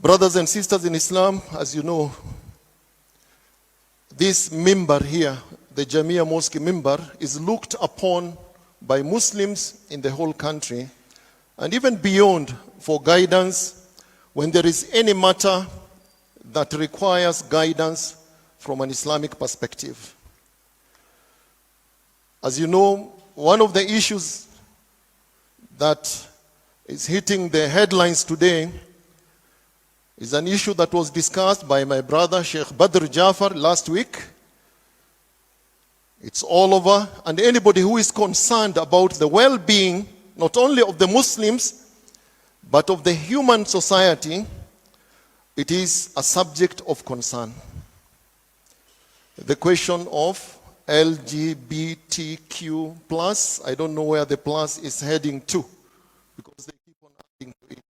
Brothers and sisters in Islam, as you know, this mimbar here, the Jamia Mosque mimbar, is looked upon by Muslims in the whole country and even beyond for guidance when there is any matter that requires guidance from an Islamic perspective. As you know, one of the issues that is hitting the headlines today is an issue that was discussed by my brother Sheikh Badr Jafar last week. It's all over, and anybody who is concerned about the well-being not only of the Muslims but of the human society, it is a subject of concern. The question of LGBTQ plus, I don't know where the plus is heading to because they keep on adding to it.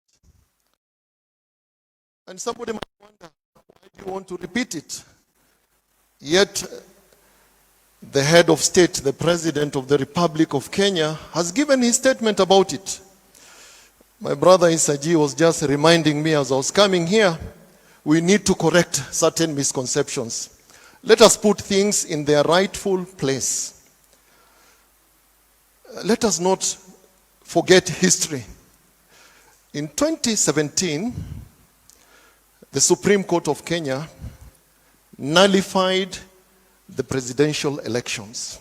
And somebody might wonder, why do you want to repeat it? Yet, the head of state, the President of the Republic of Kenya, has given his statement about it. My brother Isaji was just reminding me as I was coming here, we need to correct certain misconceptions. Let us put things in their rightful place. Let us not forget history. In 2017, the Supreme Court of Kenya nullified the presidential elections.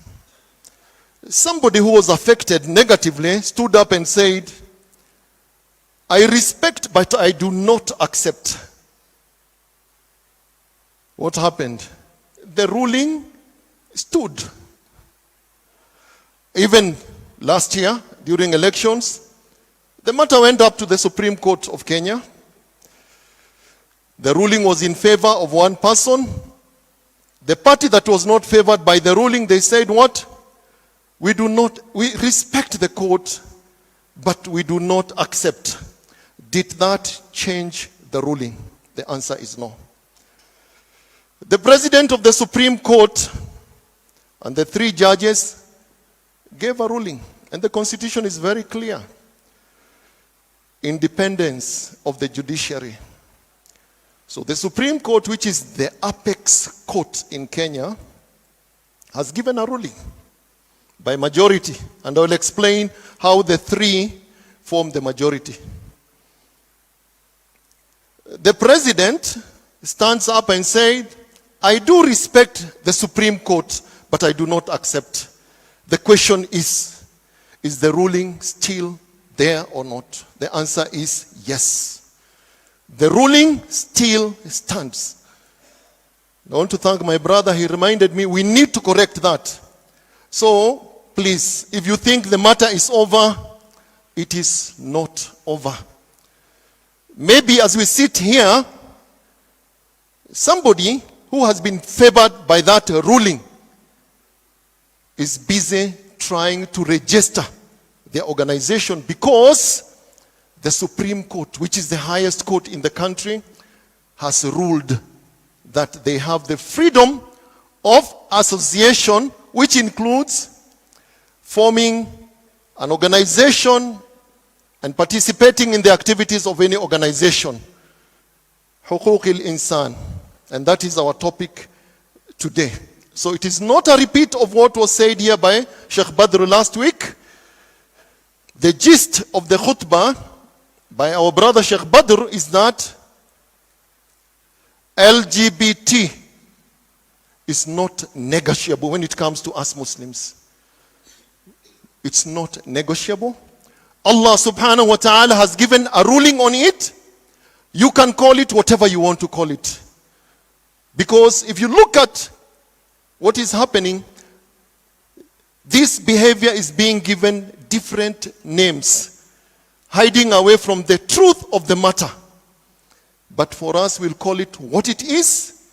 Somebody who was affected negatively stood up and said, I respect, but I do not accept. What happened? The ruling stood. Even last year, during elections, the matter went up to the Supreme Court of Kenya. The ruling was in favor of one person. The party that was not favored by the ruling, they said what? We respect the court, but we do not accept. Did that change the ruling? The answer is no. The President of the Supreme Court and the 3 judges gave a ruling, and the Constitution is very clear. Independence of the judiciary. So the Supreme Court, which is the apex court in Kenya, has given a ruling by majority. And I will explain how the 3 form the majority. The President stands up and said, I do respect the Supreme Court, but I do not accept. The question is the ruling still there or not? The answer is yes. The ruling still stands. I want to thank my brother. He reminded me we need to correct that. So, please, if you think the matter is over, it is not over. Maybe as we sit here, somebody who has been favored by that ruling is busy trying to register their organization because the Supreme Court, which is the highest court in the country, has ruled that they have the freedom of association, which includes forming an organization and participating in the activities of any organization. Huquq al-insan. And that is our topic today. So it is not a repeat of what was said here by Sheikh Badr last week. The gist of the khutbah by our brother Sheikh Badr is that LGBT is not negotiable when it comes to us Muslims. It's not negotiable. Allah subhanahu wa ta'ala has given a ruling on it. You can call it whatever you want to call it. Because if you look at what is happening, this behavior is being given different names, hiding away from the truth of the matter. But for us, we'll call it what it is.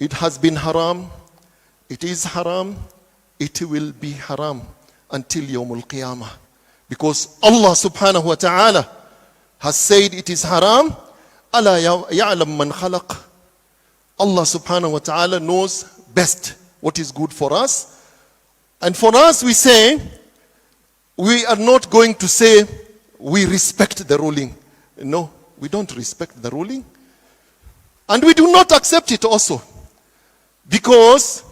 It has been haram. It is haram. It will be haram until Yawmul Qiyamah. Because Allah subhanahu wa ta'ala has said it is haram. Ala ya'lam man khalaq. Allah subhanahu wa ta'ala knows best what is good for us. And for us, we say, we are not going to say we respect the ruling. No, We don't respect the ruling. And we do not accept it also. Because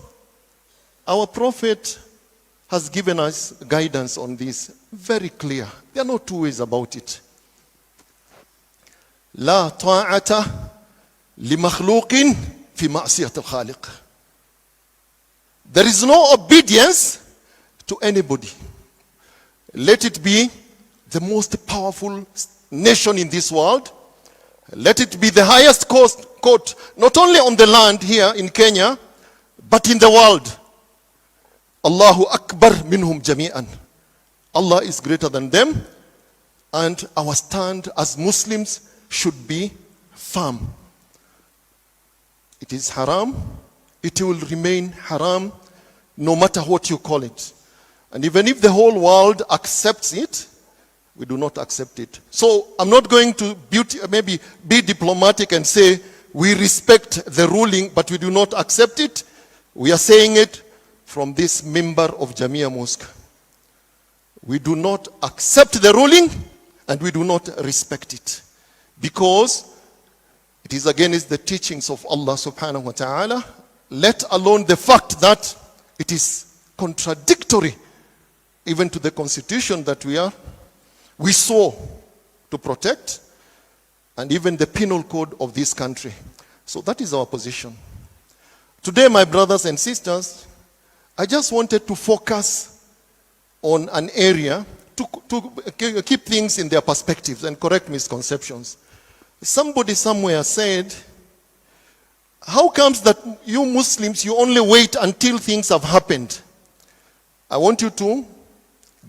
our Prophet has given us guidance on this. Very clear. There are no two ways about it. لا طاعة لمخلوق في معصية الخالق. There is no obedience to anybody. Let it be the most powerful nation in this world. Let it be the highest court, not only on the land here in Kenya, but in the world. Allahu Akbar minhum jami'an. Allah is greater than them, and our stand as Muslims should be firm. It is haram. It will remain haram no matter what you call it. And even if the whole world accepts it, we do not accept it. So I'm not going to maybe be diplomatic and say we respect the ruling, but we do not accept it. We are saying it from this member of Jamia Mosque. We do not accept the ruling and we do not respect it. Because it is against the teachings of Allah subhanahu wa ta'ala, let alone the fact that it is contradictory even to the constitution that we saw to protect, and even the penal code of this country. So that is our position. Today, my brothers and sisters, I just wanted to focus on an area to keep things in their perspectives and correct misconceptions. Somebody somewhere said, how comes that you Muslims, you only wait until things have happened? I want you to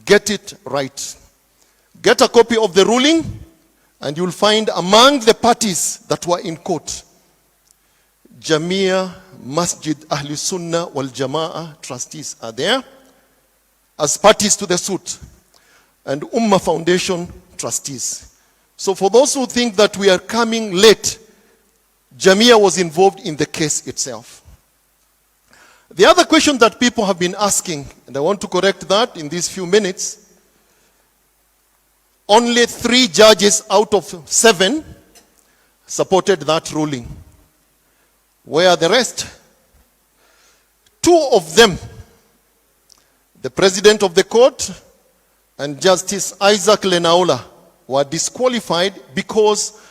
get it right. Get a copy of the ruling, and you'll find among the parties that were in court, Jamia Masjid Ahli Sunnah wal Jama'ah trustees are there as parties to the suit, and Ummah Foundation trustees. So for those who think that we are coming late, Jamia was involved in the case itself. The other question that people have been asking, and I want to correct that in these few minutes, only 3 judges out of 7 supported that ruling. Where are the rest? 2 of them, the president of the court and Justice Isaac Lenaola, were disqualified because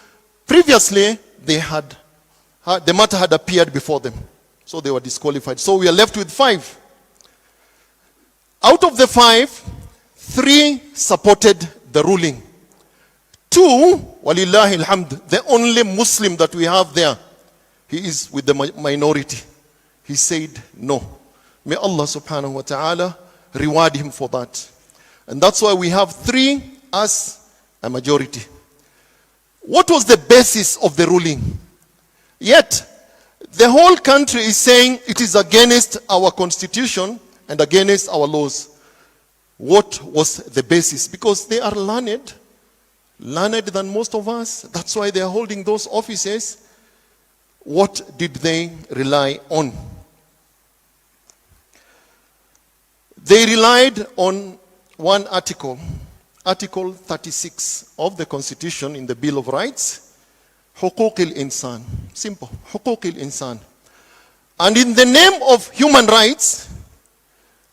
previously the matter had appeared before them. So they were disqualified. So we are left with 5. Out of the 5, 3 supported the ruling. 2, walillahi alhamd, the only Muslim that we have there, he is with the minority. He said no. May Allah subhanahu wa ta'ala reward him for that. And that's why we have 3 as a majority. What was the basis of the ruling? Yet, the whole country is saying it is against our constitution and against our laws. What was the basis? Because they are learned than most of us. That's why they are holding those offices. What did they rely on? They relied on one article, Article 36 of the Constitution in the Bill of Rights, حقوق الإنسان. Simple, حقوق الإنسان. And in the name of human rights,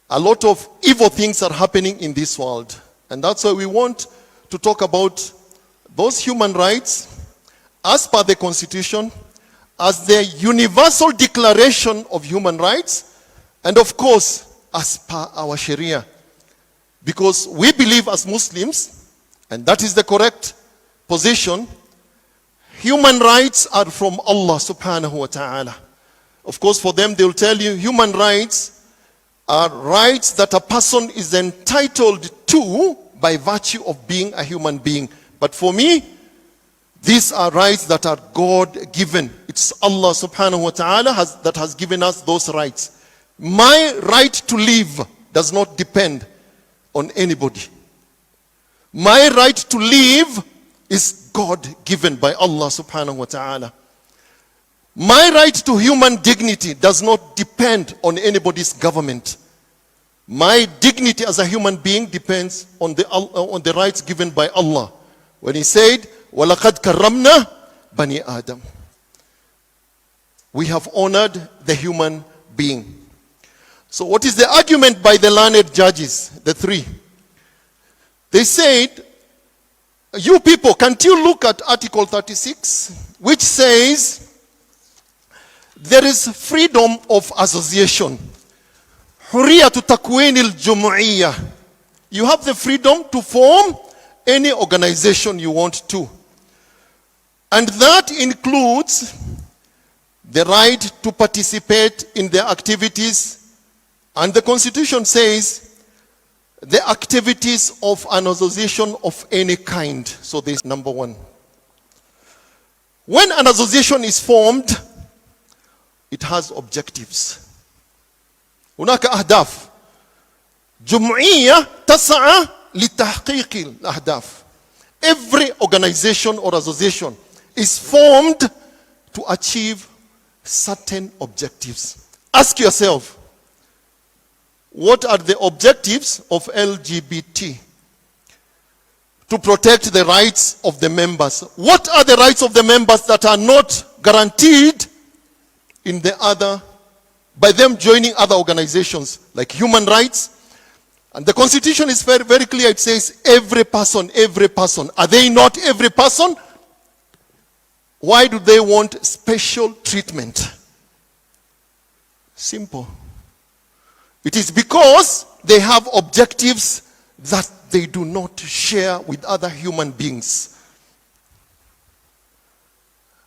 a lot of evil things are happening in this world. And that's why we want to talk about those human rights as per the Constitution, as the Universal Declaration of Human Rights, and of course, as per our Sharia. Because we believe as Muslims, and that is the correct position, human rights are from Allah subhanahu wa ta'ala. Of course, for them, they will tell you human rights are rights that a person is entitled to by virtue of being a human being. But for me, these are rights that are God-given. It's Allah subhanahu wa ta'ala that has given us those rights. My right to live does not depend on anybody. My right to live is God-given by Allah subhanahu wa ta'ala. My right to human dignity does not depend on anybody's government. My dignity as a human being depends on the rights given by Allah. When he said, وَلَقَدْ كَرَّمْنَا بَنِي آدَمَ. We have honored the human being. So what is the argument by the learned judges? The three. They said, you people, can't you look at Article 36, which says there is freedom of association. حرية تكوين الجمعية. You have the freedom to form any organization you want to. And that includes the right to participate in their activities. And the Constitution says the activities of an association of any kind. So this is number one. When an association is formed, it has objectives. هناك أهداف. جمعية تسعى لتحقيق الأهداف. Every organization or association is formed to achieve certain objectives. Ask yourself, what are the objectives of LGBT? To protect the rights of the members. What are the rights of the members that are not guaranteed in the other, by them joining other organizations like human rights? And the Constitution is very, very clear. It says every person, every person. Are they not every person? Why do they want special treatment? Simple. It is because they have objectives that they do not share with other human beings.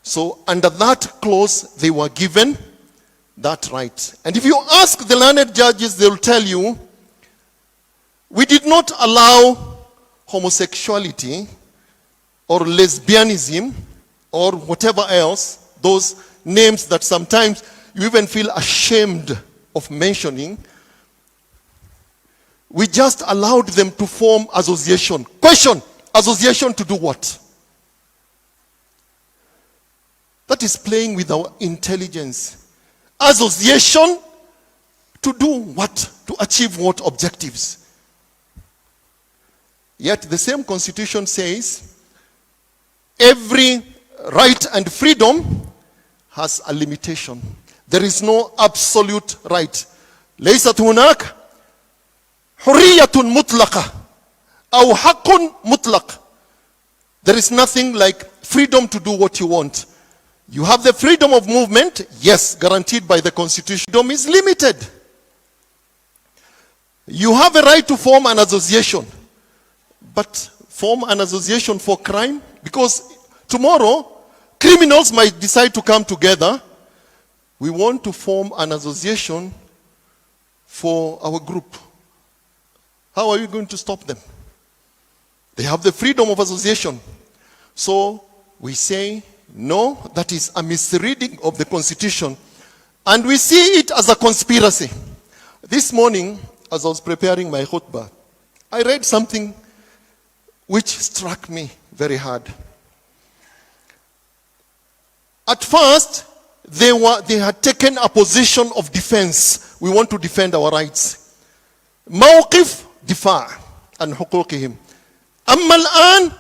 So under that clause, they were given that right. And if you ask the learned judges, they will tell you, we did not allow homosexuality or lesbianism or whatever else, those names that sometimes you even feel ashamed of mentioning. We just allowed them to form association. Question, association to do what? That is playing with our intelligence. Association to do what? To achieve what objectives? Yet the same Constitution says every right and freedom has a limitation. There is no absolute right. ليست هناك حرية مطلقة أو حق مطلق. There is nothing like freedom to do what you want. You have the freedom of movement, yes, guaranteed by the Constitution. Freedom is limited. You have a right to form an association, but form an association for crime? Because tomorrow, criminals might decide to come together. We want to form an association for our group. How are you going to stop them? They have the freedom of association. So we say, no, that is a misreading of the Constitution. And we see it as a conspiracy. This morning, as I was preparing my khutbah, I read something which struck me very hard. At first, they had taken a position of defense. We want to defend our rights. موقف دفاع عن حقوقهم. أما الآن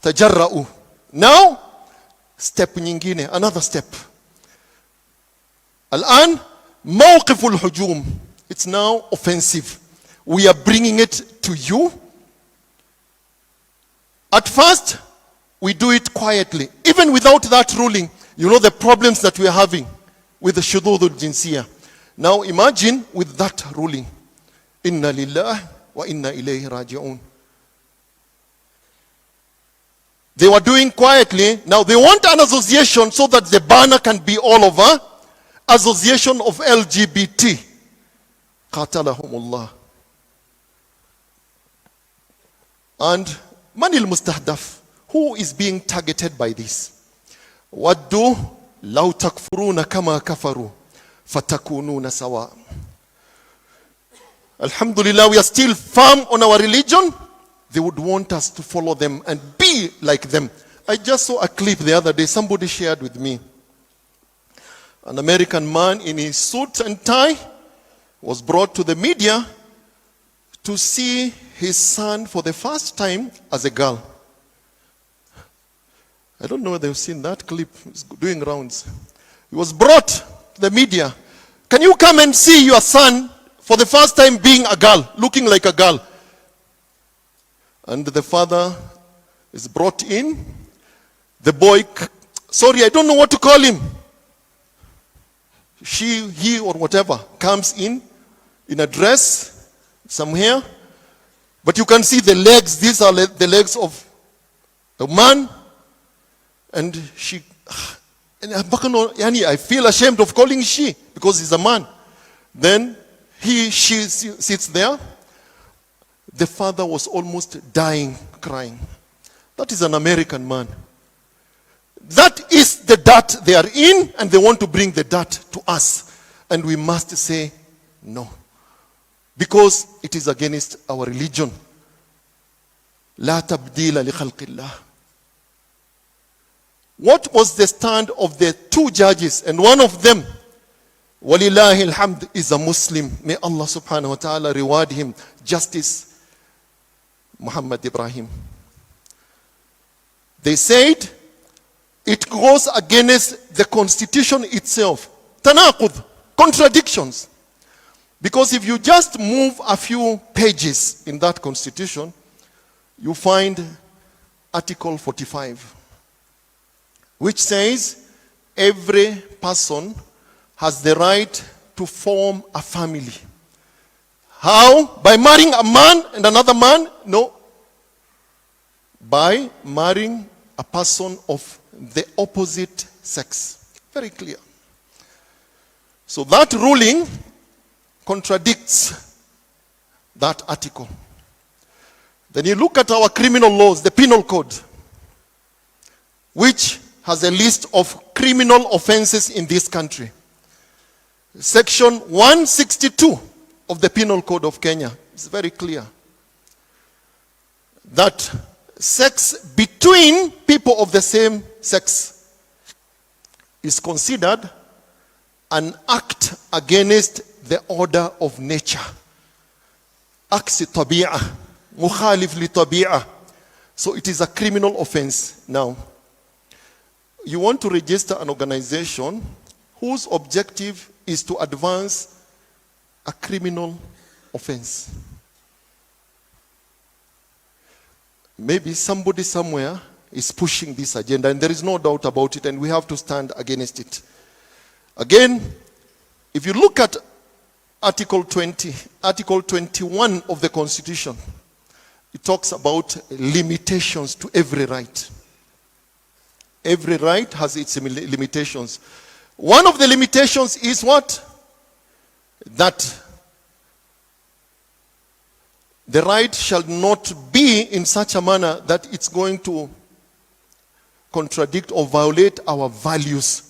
تجرؤوا. Now, step nyingine, another step. الآن موقف الهجوم. It's now offensive. We are bringing it to you. At first, we do it quietly. Even without that ruling, you know the problems that we are having with the shudud al-jinsiyah. Now imagine with that ruling. Inna lillah wa inna ilayhi raji'un. They were doing quietly. Now they want an association so that the banner can be all over. Association of LGBT. Qatalahumullah. And manil mustahdaf. Who is being targeted by this? وَدُّوا لَوْ تَكْفُرُونَ كَمَا كَفَرُوا فَتَكُونُونَ سَوَاءً. Alhamdulillah, we are still firm on our religion. They would want us to follow them and be like them. I just saw a clip the other day. Somebody shared with me. An American man in his suit and tie was brought to the media to see his son for the first time as a girl. I don't know whether you've seen that clip. It's doing rounds. He was brought to the media. Can you come and see your son for the first time being a girl, looking like a girl? And the father is brought in. The boy, sorry, I don't know what to call him. She, he, or whatever, comes in a dress, some hair. But you can see the legs. These are the legs of a man. And she, and I feel ashamed of calling she, because he's a man. Then she sits there. The father was almost dying, crying. That is an American man. That is the dirt they are in, and they want to bring the dirt to us. And we must say no. Because it is against our religion. La tabdila li khalqillah. What was the stand of the two judges? And one of them, walillahi alhamd, is a Muslim. May Allah subhanahu wa ta'ala reward him. Justice Muhammad Ibrahim. They said, it goes against the constitution itself. Tanaqud, contradictions. Because if you just move a few pages in that constitution, you find Article 45, which says every person has the right to form a family. How? By marrying a man and another man? No. By marrying a person of the opposite sex. Very clear. So that ruling contradicts that article. Then you look at our criminal laws, the penal code, which has a list of criminal offenses in this country. Section 162 of the Penal Code of Kenya is very clear that sex between people of the same sex is considered an act against the order of nature. Aksi tabi'ah, mukhalif li tabi'ah. So it is a criminal offense. Now, you want to register an organization whose objective is to advance a criminal offense. Maybe somebody somewhere is pushing this agenda, and there is no doubt about it, and we have to stand against it. Again, if you look at Article 20, Article 21 of the Constitution, it talks about limitations to every right. Every right has its limitations. One of the limitations is what? That the right shall not be in such a manner that it's going to contradict or violate our values.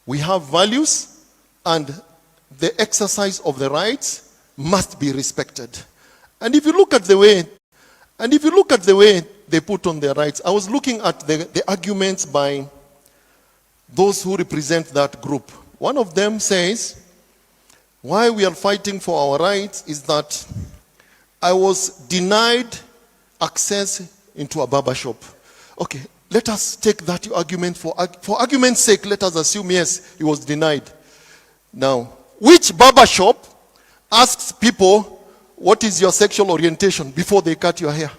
We have values, and the exercise of the rights must be respected. And if you look at the way, they put on their rights, I was looking at the arguments by those who represent that group. One of them says, why we are fighting for our rights is that I was denied access into a barber shop. Okay, let us take that argument for argument's sake. Let us assume, yes, he was denied. Now, which barber shop asks people, what is your sexual orientation before they cut your hair?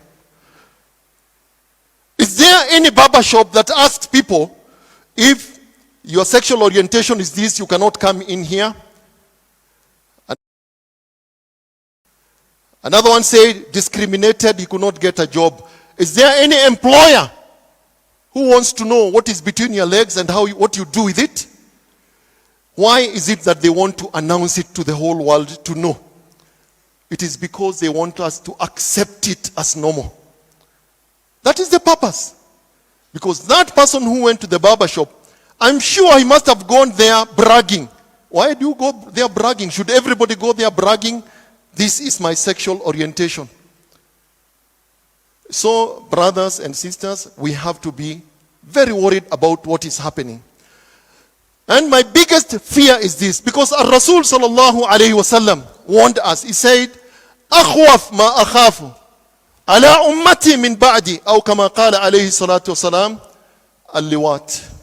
Is there any barber shop that asks people, if your sexual orientation is this, you cannot come in here? Another one said, discriminated, he could not get a job. Is there any employer who wants to know what is between your legs and what you do with it? Why is it that they want to announce it to the whole world to know? It is because they want us to accept it as normal. That is the purpose. Because that person who went to the barber shop, I'm sure he must have gone there bragging. Why do you go there bragging? Should everybody go there bragging? This is my sexual orientation. So, brothers and sisters, we have to be very worried about what is happening. And my biggest fear is this, because Rasul sallallahu alayhi wasallam warned us. He said, أخوف ما أخاف على أمتي من بعدي أو كما قال عليه الصلاة والسلام Al-liwat.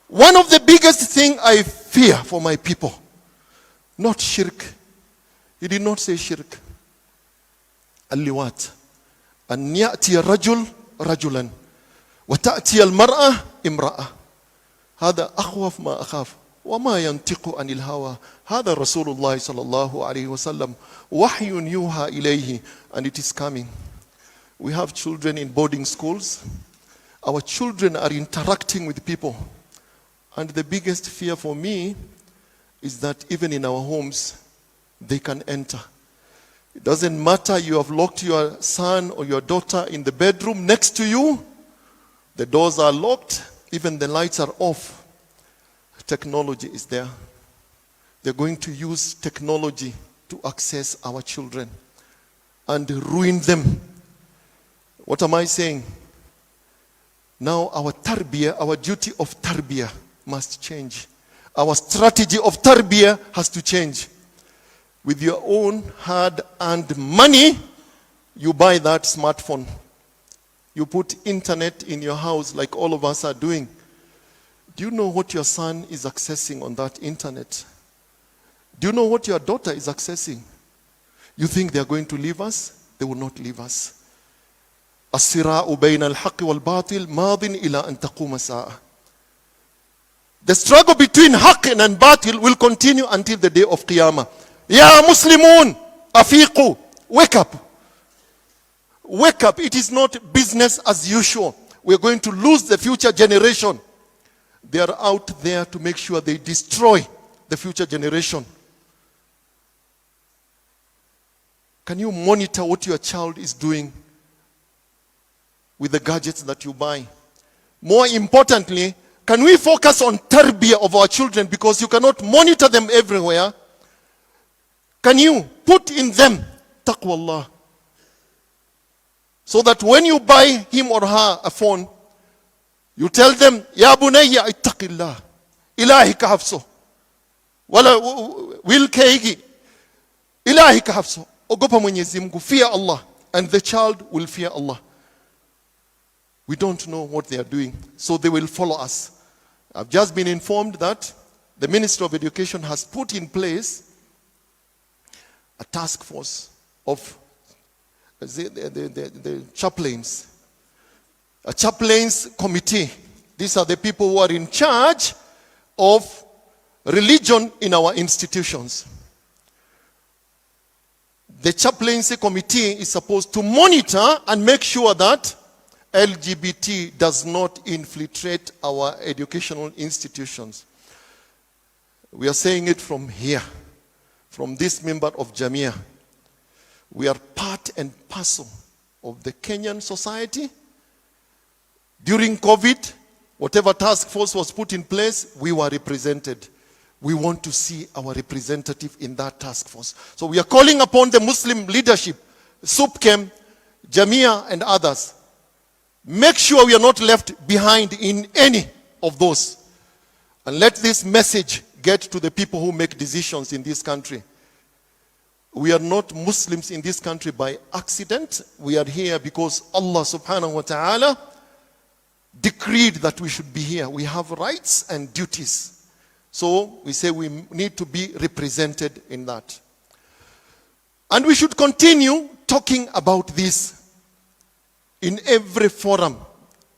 One of the biggest thing I fear for my people, not shirk. He did not say shirk. Al-liwat. An ya'ti rajul rajulan wa ta'ti al-mar'a imra'a. هذا أخوف ما أخاف وما ينطق عن الهوى هذا رسول الله صلى الله عليه وسلم وحي يوحى إليه, and it is coming. We have children in boarding schools. Our children are interacting with people, and the biggest fear for me is that even in our homes they can enter. It doesn't matter, you have locked your son or your daughter in the bedroom next to you, the doors are locked, even the lights are off. Technology is there. They're going to use technology to access our children and ruin them. What am I saying? Now our tarbiyah, our duty of tarbiyah must change. Our strategy of tarbiyah has to change. With your own hard-earned money, you buy that smartphone. You put internet in your house like all of us are doing. Do you know what your son is accessing on that internet? Do you know what your daughter is accessing? You think they are going to leave us? They will not leave us. الصراع بين الحق والباطل ماض إلى أن تقوم الساعة. The struggle between haqq and batil will continue until the day of Qiyamah. Ya Muslimun, afiqu, wake up. Wake up. It is not business as usual. We are going to lose the future generation. They are out there to make sure they destroy the future generation. Can you monitor what your child is doing with the gadgets that you buy? More importantly, can we focus on tarbiyah of our children, because you cannot monitor them everywhere? Can you put in them taqwallah, so that when you buy him or her a phone, you tell them, Ya bunayya ittaqillah, ilahi ka hafso, wala will kaigi, ilahi ka hafso, ogopa Mwenyezi Mungu, fear Allah, and the child will fear Allah. We don't know what they are doing, so they will follow us. I've just been informed that the Ministry of Education has put in place a task force of the chaplains, a chaplains committee. These are the people who are in charge of religion in our institutions. The chaplaincy committee is supposed to monitor and make sure that LGBT does not infiltrate our educational institutions. We are saying it from here, from this member of Jamia. We are part and parcel of the Kenyan society. During COVID, whatever task force was put in place, we were represented. We want to see our representative in that task force. So we are calling upon the Muslim leadership, SUPKEM, Jamia and others. Make sure we are not left behind in any of those. And let this message get to the people who make decisions in this country. We are not Muslims in this country by accident. We are here because Allah subhanahu wa ta'ala decreed that we should be here. We have rights and duties. So we say we need to be represented in that. And we should continue talking about this in every forum.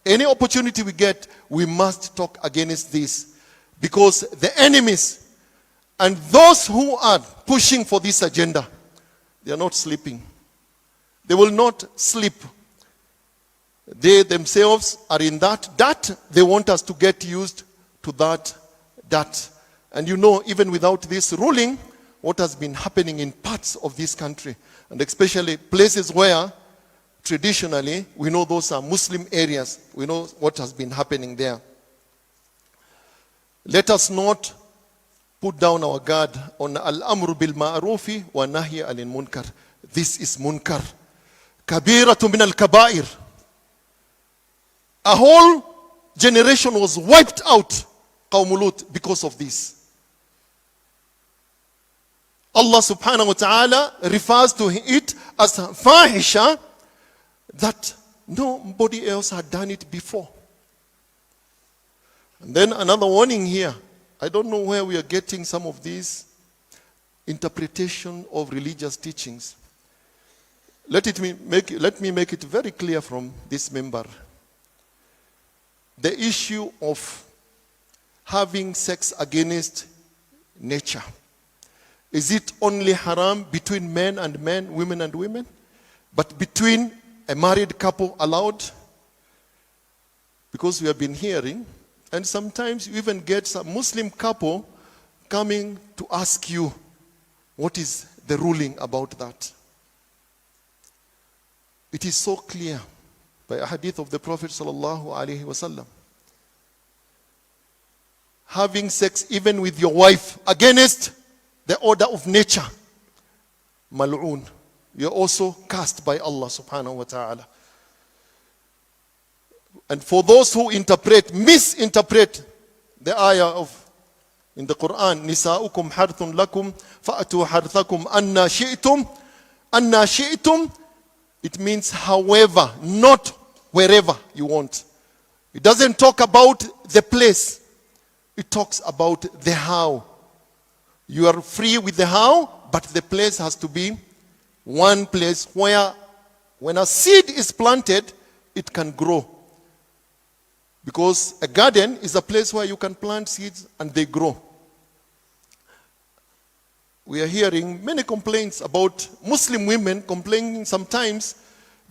Any opportunity we get, we must talk against this, because the enemies and those who are pushing for this agenda, they are not sleeping. They will not sleep. They themselves are in that. They want us to get used to that. And you know, even without this ruling, what has been happening in parts of this country, and especially places where traditionally, we know those are Muslim areas. We know what has been happening there. Let us not put down our guard on al-amru bil ma'rufi wa nahyi anil munkar. This is munkar. Kabiratu min al-kaba'ir. A whole generation was wiped out, Qawm Lut, because of this. Allah subhanahu wa ta'ala refers to it as fahisha, that nobody else had done it before. And then another warning here. I don't know where we are getting some of these interpretation of religious teachings. Let me make it very clear from this member. The issue of having sex against nature. Is it only haram between men and men, women and women? But between a married couple allowed? Because we have been hearing, and sometimes you even get some Muslim couple coming to ask you, what is the ruling about that? It is so clear by a hadith of the Prophet sallallahu alaihi wasallam. Having sex even with your wife against the order of nature, mal'oon. You're also cast by Allah subhanahu wa ta'ala. And for those who misinterpret the ayah in the Quran, Nisa'ukum harthun lakum fa'atu harthakum anna shi'tum, it means however, not wherever you want. It doesn't talk about the place. It talks about the how. You are free with the how, but the place has to be one place where when a seed is planted, it can grow. Because a garden is a place where you can plant seeds and they grow. We are hearing many complaints about Muslim women complaining sometimes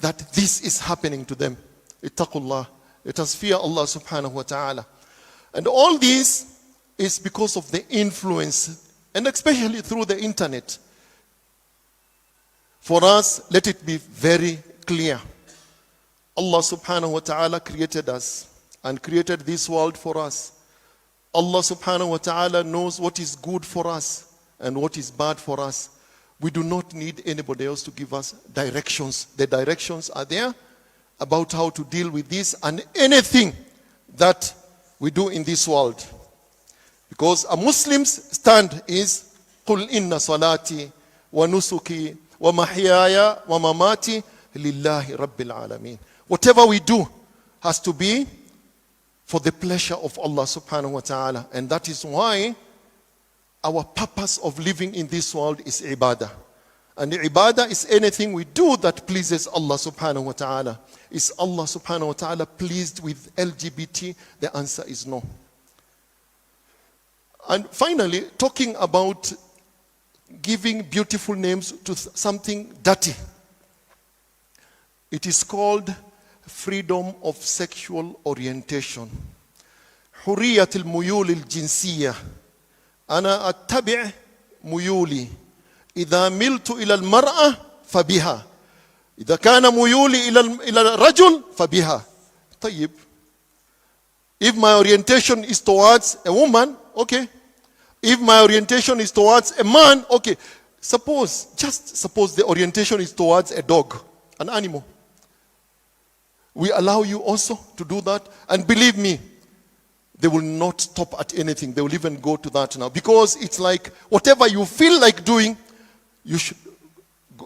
that this is happening to them. Ittaqullah. Let us fear Allah subhanahu wa ta'ala. And all this is because of the influence, and especially through the internet. For us, let it be very clear. Allah subhanahu wa ta'ala created us and created this world for us. Allah subhanahu wa ta'ala knows what is good for us and what is bad for us. We do not need anybody else to give us directions. The directions are there about how to deal with this and anything that we do in this world. Because a Muslim's stand is قُلْ إِنَّ صَلَاتِي وَنُسُكِي وَمَحْيَايَ وَمَمَاتِي لِلَّهِ رَبِّ الْعَالَمِينَ. Whatever we do has to be for the pleasure of Allah subhanahu wa ta'ala. And that is why our purpose of living in this world is ibadah. And ibadah is anything we do that pleases Allah subhanahu wa ta'ala. Is Allah subhanahu wa ta'ala pleased with LGBT? The answer is no. And finally, talking about giving beautiful names to something dirty. It is called freedom of sexual orientation. حرية الميول الجنسية. أنا أتبع ميولي. إذا ملت إلى المرأة فبها. إذا كان ميولي إلى الرجل فبها. طيب. If my orientation is towards a woman, okay. If my orientation is towards a man, okay. Just suppose the orientation is towards a dog, an animal. We allow you also to do that. And believe me, they will not stop at anything. They will even go to that now. Because it's like whatever you feel like doing, you should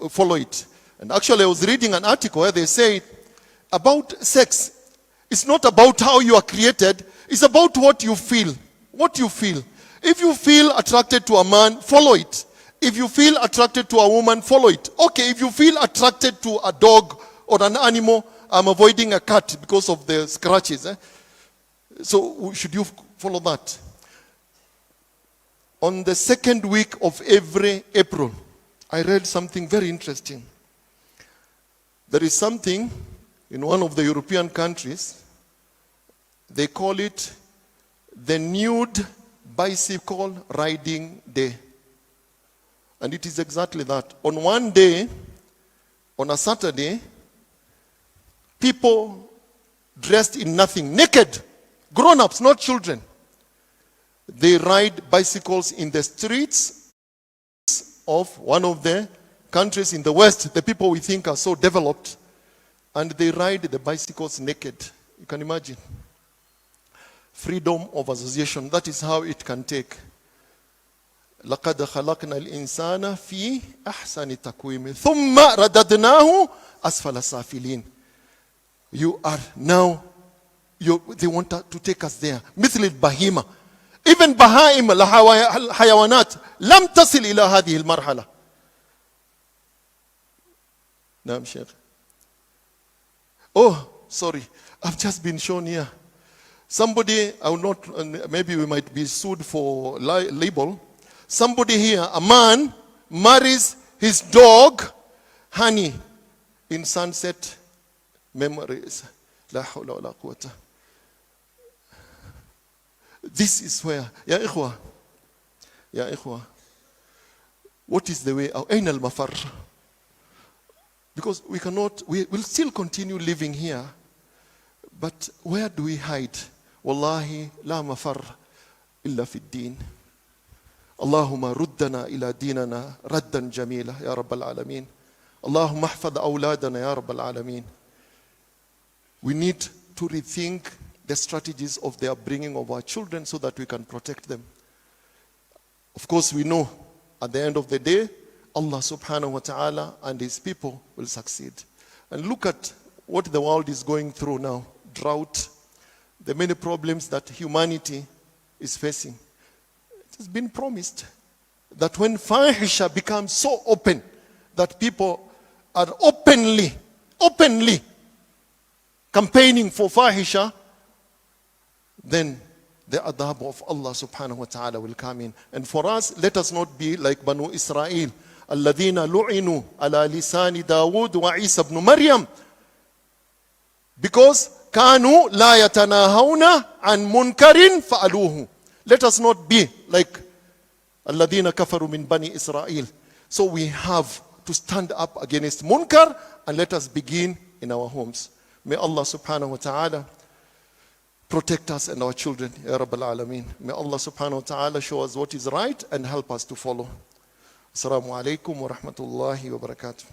follow it. And actually I was reading an article where they say about sex. It's not about how you are created. It's about what you feel. What you feel. If you feel attracted to a man, follow it. If you feel attracted to a woman, follow it. Okay, if you feel attracted to a dog or an animal, I'm avoiding a cat because of the scratches. So should you follow that? On the second week of every April, I read something very interesting. There is something in one of the European countries, they call it the Nude Bicycle Riding Day. And it is exactly that. On one day, on a Saturday, people dressed in nothing, naked, grown-ups, not children. They ride bicycles in the streets of one of the countries in the West, the people we think are so developed, and they ride the bicycles naked. You can imagine. Freedom of association, that is how it can take. لَقَدْ خَلَقْنَا الْإِنسَانَ فِي أَحْسَنِ تَقْوِيمٍ ثُمَّ رَدَدْنَاهُ أَسْفَلَ سَافِلِينَ. You are now, they want to take us there. مثل البهيمة. Even بهائم الحيوانات لم تصل إلى هذه المرحلة. نعم شيخ. Oh, sorry. I've just been shown here. Somebody, I will not, maybe we might be sued for libel. Somebody here, a man marries his dog, Honey, in Sunset Memories. La hawla wa la quwwata. This is where, Ya ikhwa, what is the way out? Ayn al-mafar. Because we will still continue living here, but where do we hide? Wallahi, la mafar illa fi din. Allahumma ruddana ila dinana raddan jamila, ya Rabbal Alameen. Allahumma ahfad awladana, ya Rabbal Alameen. We need to rethink the strategies of their bringing of our children so that we can protect them. Of course, we know at the end of the day, Allah subhanahu wa ta'ala and his people will succeed. And look at what the world is going through now. Drought, the many problems that humanity is facing. It has been promised that when fahisha becomes so open that people are openly campaigning for fahisha, then the adab of Allah subhanahu wa ta'ala will come in. And for us, let us not be like Banu Israel, الذين لعنوا على لسان داود وعيسى بن مريم, because كانوا لا يتناهون عن منكر فعلوه. Let us not be like الذين كفروا من بني إسرائيل. So we have to stand up against munkar, and let us begin in our homes. May Allah subhanahu wa ta'ala protect us and our children, Ya Rabbal Alameen. May Allah subhanahu wa ta'ala show us what is right and help us to follow. Assalamu alaikum wa rahmatullahi wa barakatuh.